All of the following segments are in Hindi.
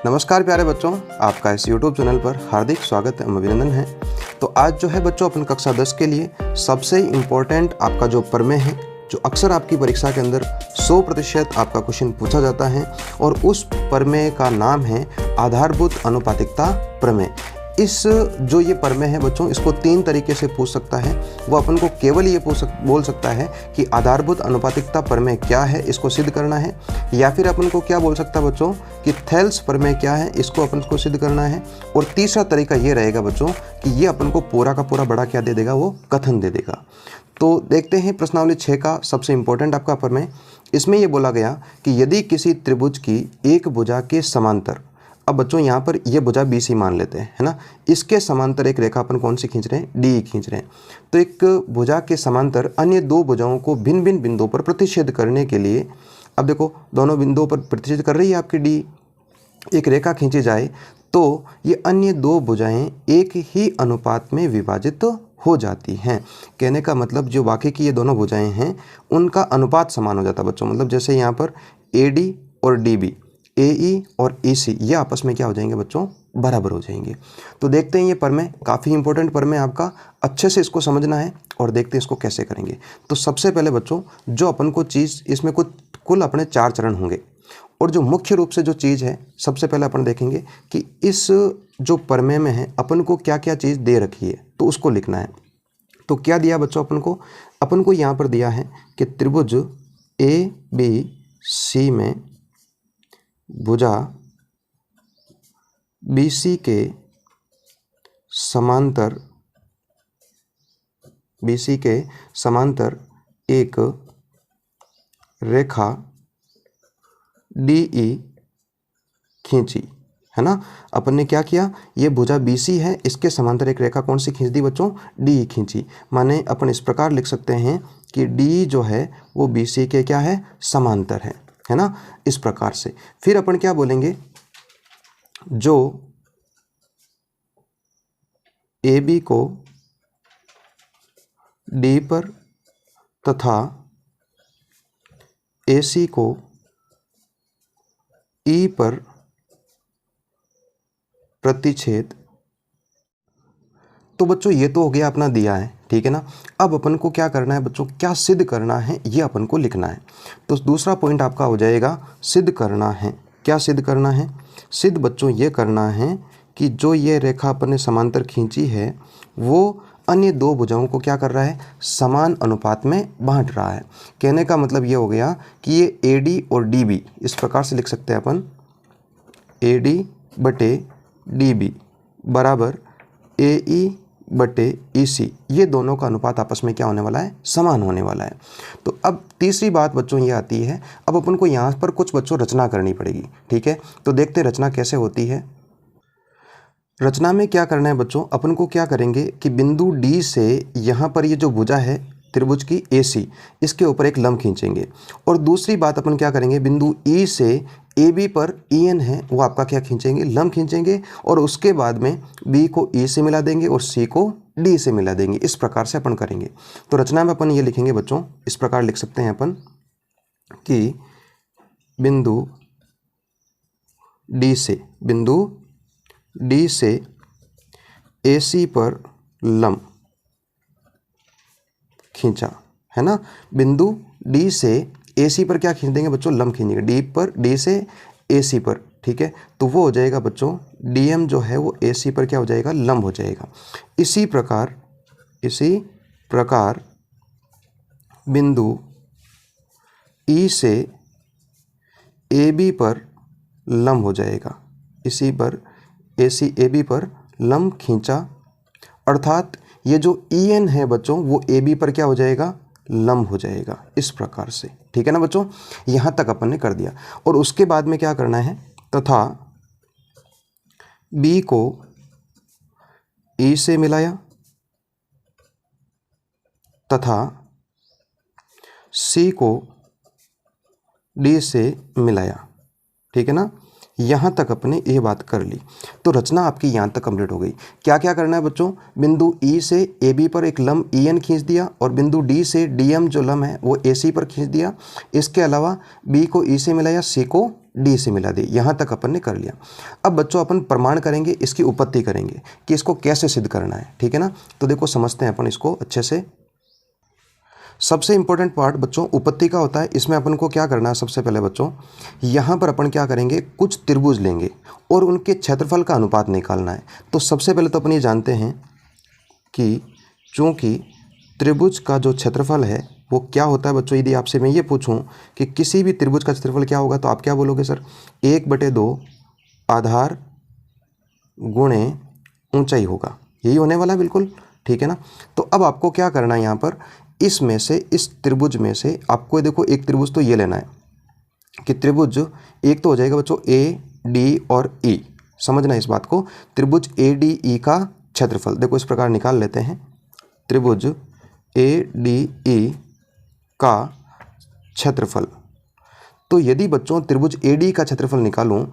नमस्कार प्यारे बच्चों, आपका इस YouTube चैनल पर हार्दिक स्वागत एवं अभिनंदन है। तो आज जो है बच्चों अपन कक्षा 10 के लिए सबसे इम्पोर्टेंट आपका जो प्रमेय है, जो अक्सर आपकी परीक्षा के अंदर 100% आपका क्वेश्चन पूछा जाता है और उस प्रमेय का नाम है आधारभूत अनुपातिकता प्रमेय। इस जो ये प्रमेय है बच्चों, इसको 3 तरीके से पूछ सकता है। वो अपन को केवल ये बोल सकता है कि आधारभूत अनुपातिकता प्रमेय क्या है, इसको सिद्ध करना है, या फिर अपन को क्या बोल सकता है बच्चों कि थेल्स प्रमेय क्या है, इसको अपन को सिद्ध करना है। और तीसरा तरीका ये रहेगा बच्चों कि ये अपन को पूरा का पूरा बड़ा क्या दे देगा, वो कथन दे देगा। तो देखते हैं प्रश्नावली 6 का सबसे इंपॉर्टेंट आपका प्रमेय। इसमें ये बोला गया कि यदि किसी त्रिभुज की एक भुजा के समांतर, अब बच्चों यहाँ पर ये भुजा BC मान लेते हैं, है ना, इसके समांतर एक रेखा अपन कौन सी खींच रहे हैं, DE खींच रहे हैं। तो एक भुजा के समांतर अन्य दो भुजाओं को भिन्न भिन्न बिंदुओं पर प्रतिच्छेद करने के लिए, अब देखो दोनों बिंदुओं पर प्रतिच्छेद कर रही है आपकी DE, एक रेखा खींची जाए तो ये अन्य दो भुजाएं एक ही अनुपात में विभाजित हो जाती हैं। कहने का मतलब जो वाकई की ये दोनों भुजाएं हैं उनका अनुपात समान हो जाता है बच्चों। मतलब जैसे यहाँ पर AD और DB, AE और EC ये आपस में क्या हो जाएंगे बच्चों, बराबर हो जाएंगे। तो देखते हैं ये प्रमेय, काफ़ी इंपॉर्टेंट प्रमेय आपका, अच्छे से इसको समझना है और देखते हैं इसको कैसे करेंगे। तो सबसे पहले बच्चों जो अपन को चीज़, इसमें कुल अपने 4 चरण होंगे और जो मुख्य रूप से जो चीज़ है, सबसे पहले अपन देखेंगे कि इस जो प्रमेय में है अपन को क्या क्या चीज़ दे रखी है, तो उसको लिखना है। तो क्या दिया बच्चों अपन को यहाँ पर दिया है कि त्रिभुज ABC में भुजा BC के समांतर एक रेखा DE खींची, है ना। अपन ने क्या किया, ये भुजा BC है, इसके समांतर एक रेखा कौन सी खींच दी बच्चों, DE खींची। माने अपन इस प्रकार लिख सकते हैं कि DE जो है वो BC के क्या है, समांतर है ना, इस प्रकार से। फिर अपन क्या बोलेंगे, जो AB को D पर तथा AC को E पर प्रतिच्छेद। तो बच्चों ये तो हो गया अपना दिया है, ठीक है ना। अब अपन को क्या करना है बच्चों, क्या सिद्ध करना है, ये अपन को लिखना है। तो दूसरा पॉइंट आपका हो जाएगा सिद्ध करना है। क्या सिद्ध करना है, सिद्ध बच्चों ये करना है कि जो ये रेखा अपन ने समांतर खींची है वो अन्य दो भुजाओं को क्या कर रहा है, समान अनुपात में बांट रहा है। कहने का मतलब ये हो गया कि ये AD और DB, इस प्रकार से लिख सकते हैं अपन, AD बटे DB बराबर AE बटे EC, ये दोनों का अनुपात आपस में क्या होने वाला है, समान होने वाला है। तो अब तीसरी बात बच्चों ये आती है, अब अपन को यहाँ पर कुछ बच्चों रचना करनी पड़ेगी, ठीक है। तो देखते हैं रचना कैसे होती है। रचना में क्या करना है बच्चों, अपन को क्या करेंगे कि बिंदु D से यहाँ पर ये जो भुजा है त्रिभुज की AC, इसके ऊपर एक लंब खींचेंगे। और दूसरी बात अपन क्या करेंगे, बिंदु E से AB पर EN है वो आपका क्या खींचेंगे, लंब खींचेंगे। और उसके बाद में B को E से मिला देंगे और C को D से मिला देंगे। इस प्रकार से अपन करेंगे। तो रचना में अपन ये लिखेंगे बच्चों, इस प्रकार लिख सकते हैं अपन कि बिंदु D से AC पर लंब खींचा, है ना। बिंदु D से AC पर क्या खींच देंगे बच्चों, लंब खींचेंगे D से AC पर, ठीक है। तो वो हो जाएगा बच्चों DM जो है वो AC पर क्या हो जाएगा, लंब हो जाएगा। इसी प्रकार बिंदु E से AB पर लंब हो जाएगा, इसी पर AC AB पर लंब खींचा, अर्थात ये जो EN है बच्चों वो AB पर क्या हो जाएगा, लंब हो जाएगा, इस प्रकार से, ठीक है ना बच्चों। यहाँ तक अपन ने कर दिया। और उसके बाद में क्या करना है, तथा B को E से मिलाया तथा C को D से मिलाया, ठीक है ना। यहाँ तक अपने ये बात कर ली। तो रचना आपकी यहाँ तक कंप्लीट हो गई। क्या क्या करना है बच्चों, बिंदु E से AB पर एक लंब EN खींच दिया और बिंदु D से DM जो लंब है वो AC पर खींच दिया। इसके अलावा B को E से मिलाया, C को डी से मिला दी। यहाँ तक अपन ने कर लिया। अब बच्चों अपन प्रमाण करेंगे, इसकी उपपत्ति करेंगे कि इसको कैसे सिद्ध करना है, ठीक है ना। तो देखो समझते हैं अपन इसको अच्छे से। सबसे इंपॉर्टेंट पार्ट बच्चों उपपत्ति का होता है। इसमें अपन को क्या करना है, सबसे पहले बच्चों यहाँ पर अपन क्या करेंगे, कुछ त्रिभुज लेंगे और उनके क्षेत्रफल का अनुपात निकालना है। तो सबसे पहले तो अपन ये जानते हैं कि चूँकि त्रिभुज का जो क्षेत्रफल है वो क्या होता है बच्चों। यदि आपसे मैं ये पूछूं कि किसी भी त्रिभुज का क्षेत्रफल क्या होगा, तो आप क्या बोलोगे सर, 1/2 आधार गुणे ऊंचाई होगा। यही होने वाला है बिल्कुल, ठीक है ना। तो अब आपको क्या करना है, यहाँ पर इसमें से, इस त्रिभुज में से आपको देखो एक त्रिभुज तो ये लेना है कि त्रिभुज एक तो हो जाएगा बच्चों ए डी और ई। समझना इस बात को, त्रिभुज ए डी ई का क्षेत्रफल देखो इस प्रकार निकाल लेते हैं। त्रिभुज ए डी ई का क्षेत्रफल, तो यदि बच्चों त्रिभुज ए डी का क्षेत्रफल निकालूं,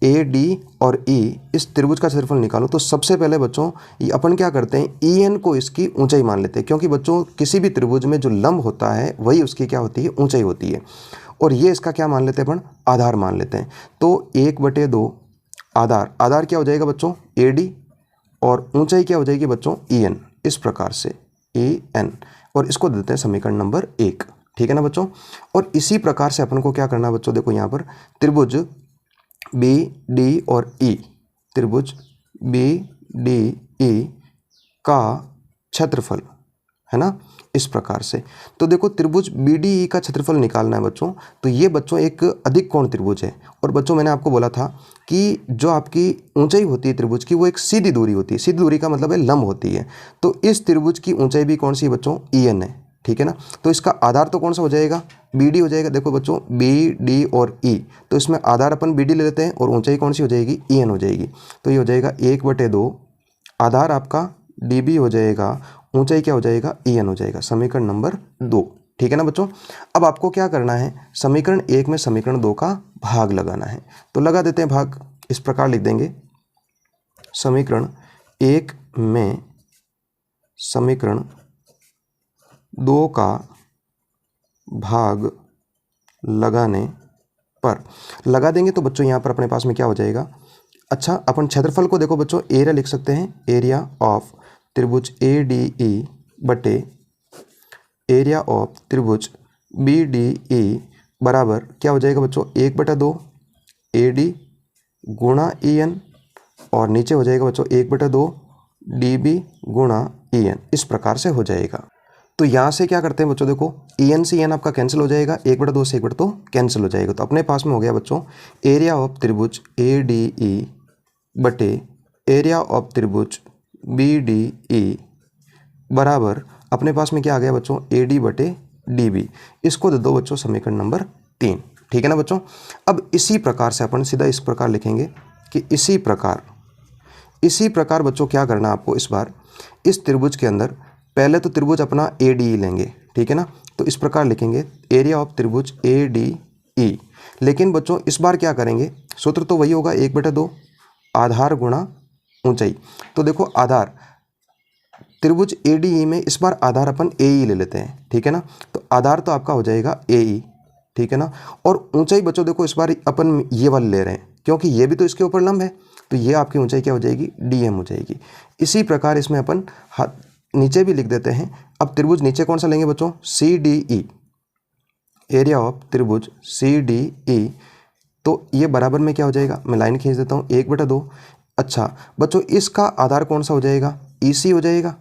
ए डी और ई इस त्रिभुज का क्षेत्रफल निकालूं, तो सबसे पहले बच्चों ये अपन क्या करते हैं, ई एन को इसकी ऊंचाई मान लेते हैं। क्योंकि बच्चों किसी भी त्रिभुज में जो लंब होता है वही उसकी क्या होती है, ऊंचाई होती है। और ये इसका क्या मान लेते हैं अपन, आधार मान लेते हैं। तो 1/2 आधार, आधार क्या हो जाएगा बच्चों, ए डी, और ऊंचाई क्या हो जाएगी बच्चों, ई एन। इस प्रकार से ई एन, और इसको देते हैं समीकरण नंबर 1, ठीक है ना बच्चों। और इसी प्रकार से अपन को क्या करना है बच्चों, देखो यहाँ पर त्रिभुज बी डी और ई, त्रिभुज बी डी ई का क्षेत्रफल है ना, इस प्रकार से। तो देखो त्रिभुज बी डी ई का क्षेत्रफल निकालना है बच्चों। तो ये बच्चों एक अधिक कोण त्रिभुज है। और बच्चों मैंने आपको बोला था कि जो आपकी ऊंचाई होती है त्रिभुज की, वो एक सीधी दूरी होती है। सीधी दूरी का मतलब है लंब होती है। तो इस त्रिभुज की ऊंचाई भी कौन सी है बच्चों, ई एन है, ठीक है ना। तो इसका आधार तो कौन सा हो जाएगा, बी डी हो जाएगा। देखो बच्चों बी डी और ई, तो इसमें आधार अपन बी डी ले लेते हैं और ऊंचाई कौन सी हो जाएगी, ई एन हो जाएगी। तो ये हो जाएगा 1/2 आधार आपका डी बी हो जाएगा, ऊंचाई क्या हो जाएगा, ई एन हो जाएगा। समीकरण नंबर 2, ठीक है ना बच्चों। अब आपको क्या करना है, समीकरण 1 में समीकरण 2 का भाग लगाना है। तो लगा देते हैं भाग, इस प्रकार लिख देंगे, समीकरण 1 में समीकरण 2 का भाग लगाने पर, लगा देंगे तो बच्चों यहाँ पर अपने पास में क्या हो जाएगा। अच्छा अपन क्षेत्रफल को देखो बच्चों, एरिया लिख सकते हैं, एरिया ऑफ त्रिभुज ए डी ई बटे एरिया ऑफ त्रिभुज बी डी ई बराबर क्या हो जाएगा बच्चों, 1/2 ए डी गुणा ई एन, और नीचे हो जाएगा बच्चों 1/2 डी बी गुणा ई एन। इस प्रकार से हो जाएगा। तो यहाँ से क्या करते हैं बच्चों, देखो ई एन से ई एन आपका कैंसिल हो जाएगा, 1/2 से 1/2 कैंसिल हो जाएगा। तो अपने पास में हो गया बच्चों एरिया ऑफ त्रिभुज ए डी ई बटे एरिया ऑफ त्रिभुज बी डी ई बराबर अपने पास में क्या आ गया बच्चों, ए डी बटे डी बी। इसको दे दो बच्चों समीकरण नंबर 3, ठीक है ना बच्चों। अब इसी प्रकार से अपन सीधा इस प्रकार लिखेंगे कि इसी प्रकार बच्चों क्या करना है आपको, इस बार इस त्रिभुज के अंदर पहले तो त्रिभुज अपना ए डी ई लेंगे, ठीक है ना। तो इस प्रकार लिखेंगे एरिया ऑफ त्रिभुज ए डी ई। लेकिन बच्चों इस बार क्या करेंगे, सूत्र तो वही होगा 1/2 आधार गुणा ऊंचाई। तो देखो आधार त्रिभुज ए डी ई में इस बार आधार अपन ए ई ले लेते हैं, ठीक है ना। तो आधार तो आपका हो जाएगा ए ई, ठीक है ना। और ऊंचाई बच्चों देखो इस बार अपन ये वाले ले रहे हैं क्योंकि ये भी तो इसके ऊपर लंब है। तो ये आपकी ऊंचाई क्या हो जाएगी, डी एम हो जाएगी। इसी प्रकार इसमें अपन नीचे भी लिख देते हैं। अब त्रिभुज नीचे कौन सा लेंगे बच्चों, C D E, area of त्रिभुज सी डी ई। तो ये बराबर में क्या हो जाएगा, मैं लाइन खींच देता हूँ, 1/2। अच्छा बच्चों इसका आधार कौन सा हो जाएगा, ई सी हो जाएगा।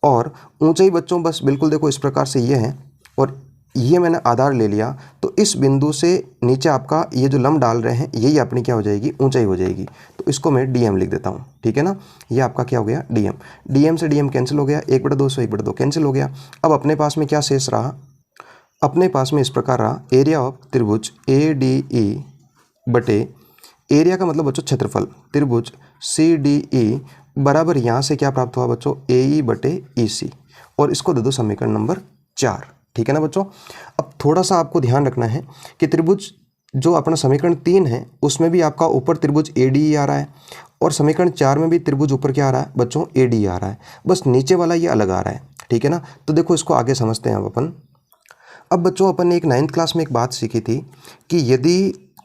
और ऊंचाई बच्चों बस बिल्कुल देखो इस प्रकार से ये है, और ये मैंने आधार ले लिया। तो इस बिंदु से नीचे आपका ये जो लंब डाल रहे हैं यही अपनी क्या हो जाएगी, ऊंचाई हो जाएगी। तो इसको मैं डी एम लिख देता हूँ, ठीक है ना। ये आपका क्या हो गया, डी एम। डी एम से डी एम कैंसिल हो गया, 1/2 से 1/2 कैंसिल हो गया। अब अपने पास में क्या शेष रहा, अपने पास में इस प्रकार रहा एरिया ऑफ त्रिभुज ए डी ई बटे एरिया का मतलब बच्चों क्षेत्रफल, त्रिभुज सी डी ई बराबर यहाँ से क्या प्राप्त हुआ बच्चों, ए ई बटे ई सी। और इसको दे दो समीकरण नंबर 4, ठीक है ना बच्चों। अब थोड़ा सा आपको ध्यान रखना है कि त्रिभुज जो अपना समीकरण 3 है उसमें भी आपका ऊपर त्रिभुज ए डी ई आ रहा है, और समीकरण 4 में भी त्रिभुज ऊपर क्या आ रहा है बच्चों, ए डी आ रहा है। बस नीचे वाला ये अलग आ रहा है, ठीक है ना। तो देखो इसको आगे समझते हैं अब अपन। अब बच्चों अपन ने एक 9th क्लास में एक बात सीखी थी कि यदि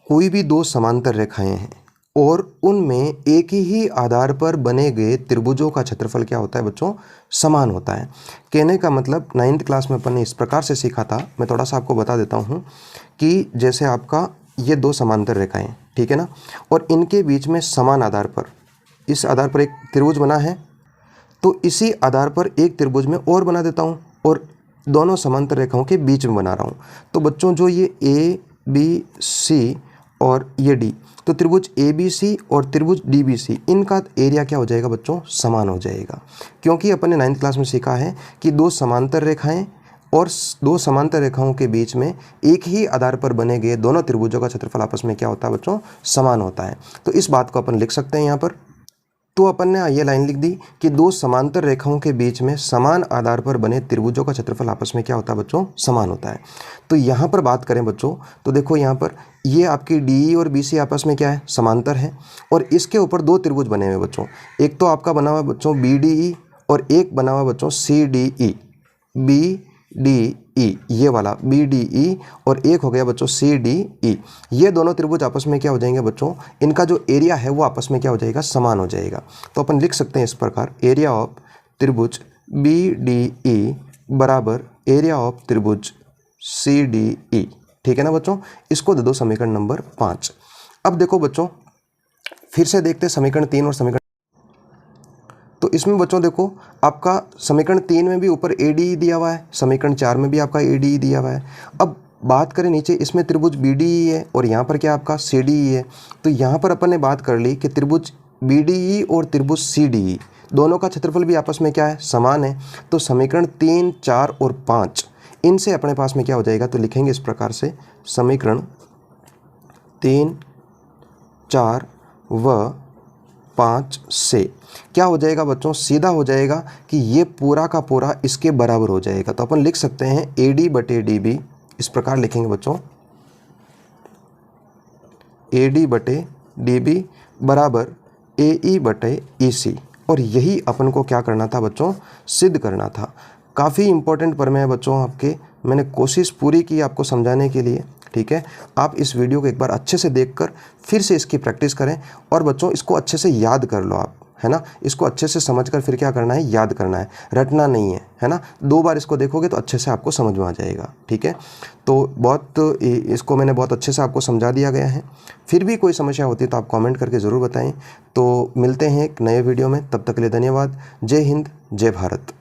कोई भी दो समांतर रेखाएं हैं और उनमें एक ही आधार पर बने गए त्रिभुजों का क्षेत्रफल क्या होता है बच्चों, समान होता है। कहने का मतलब 9th क्लास में अपन ने इस प्रकार से सीखा था, मैं थोड़ा सा आपको बता देता हूँ कि जैसे आपका ये दो समांतर रेखाएं, ठीक है ना, और इनके बीच में समान आधार पर, इस आधार पर एक त्रिभुज बना है, तो इसी आधार पर एक त्रिभुज में और बना देता हूँ और दोनों समांतर रेखाओं के बीच में बना रहा हूँ। तो बच्चों जो ये ए बी सी और ये डी, तो त्रिभुज ए बी सी और त्रिभुज डी बी सी, इनका एरिया क्या हो जाएगा बच्चों, समान हो जाएगा। क्योंकि अपन ने 9th क्लास में सीखा है कि दो समांतर रेखाएं और दो समांतर रेखाओं के बीच में एक ही आधार पर बने गए दोनों त्रिभुजों का क्षेत्रफल आपस में क्या होता है बच्चों, समान होता है। तो इस बात को अपन लिख सकते हैं यहाँ पर। तो अपन ने ये लाइन लिख दी कि दो समांतर रेखाओं के बीच में समान आधार पर बने त्रिभुजों का क्षेत्रफल आपस में क्या होता है बच्चों, समान होता है। तो यहाँ पर बात करें बच्चों, तो देखो यहाँ पर ये आपकी डी और बी सी आपस में क्या है, समांतर है, और इसके ऊपर दो त्रिभुज बने हुए बच्चों। एक तो आपका बना हुआ बच्चों बी डी ई और एक बना हुआ बच्चों C D E, B D E, ये वाला बी डी ई, और एक हो गया बच्चों सी डी ई। ये दोनों त्रिभुज आपस में क्या हो जाएंगे बच्चों, इनका जो एरिया है वो आपस में क्या हो जाएगा, समान हो जाएगा। तो अपन लिख सकते हैं इस प्रकार, एरिया ऑफ त्रिभुज बी डी ई बराबर एरिया ऑफ त्रिभुज सी डी ई। ठीक है ना बच्चों, इसको दे दो समीकरण नंबर 5। अब देखो बच्चों, फिर से देखते हैं समीकरण 3 और समीकरण। तो इसमें बच्चों देखो, आपका समीकरण 3 में भी ऊपर ए डी ई दिया हुआ है, समीकरण 4 में भी आपका ए डी ई दिया हुआ है। अब बात करें नीचे, इसमें त्रिभुज बी डी ई है और यहाँ पर क्या आपका सी डी ई है। तो यहाँ पर अपन ने बात कर ली कि त्रिभुज बी डी ई और त्रिभुज सी डी ई दोनों का क्षेत्रफल भी आपस में क्या है, समान है। तो समीकरण 3, 4 और 5 इनसे अपने पास में क्या हो जाएगा, तो लिखेंगे इस प्रकार से, समीकरण 3, 4 व 5 से क्या हो जाएगा बच्चों, सीधा हो जाएगा कि ये पूरा का पूरा इसके बराबर हो जाएगा। तो अपन लिख सकते हैं ए डी बटे डी बी, इस प्रकार लिखेंगे बच्चों, ए डी बटे डी बी बराबर ए ई बटे ई सी। और यही अपन को क्या करना था बच्चों, सिद्ध करना था। काफ़ी इंपॉर्टेंट प्रमेय है बच्चों आपके, मैंने कोशिश पूरी की आपको समझाने के लिए। ठीक है, आप इस वीडियो को एक बार अच्छे से देखकर फिर से इसकी प्रैक्टिस करें और बच्चों इसको अच्छे से याद कर लो आप, है ना। इसको अच्छे से समझकर फिर क्या करना है, याद करना है, रटना नहीं है ना। 2 बार इसको देखोगे तो अच्छे से आपको समझ में आ जाएगा। ठीक है, तो इसको मैंने बहुत अच्छे से आपको समझा दिया गया है। फिर भी कोई समस्या होती है तो आप कमेंट करके ज़रूर बताएं। तो मिलते हैं एक नए वीडियो में, तब तक के लिए धन्यवाद। जय हिंद, जय भारत।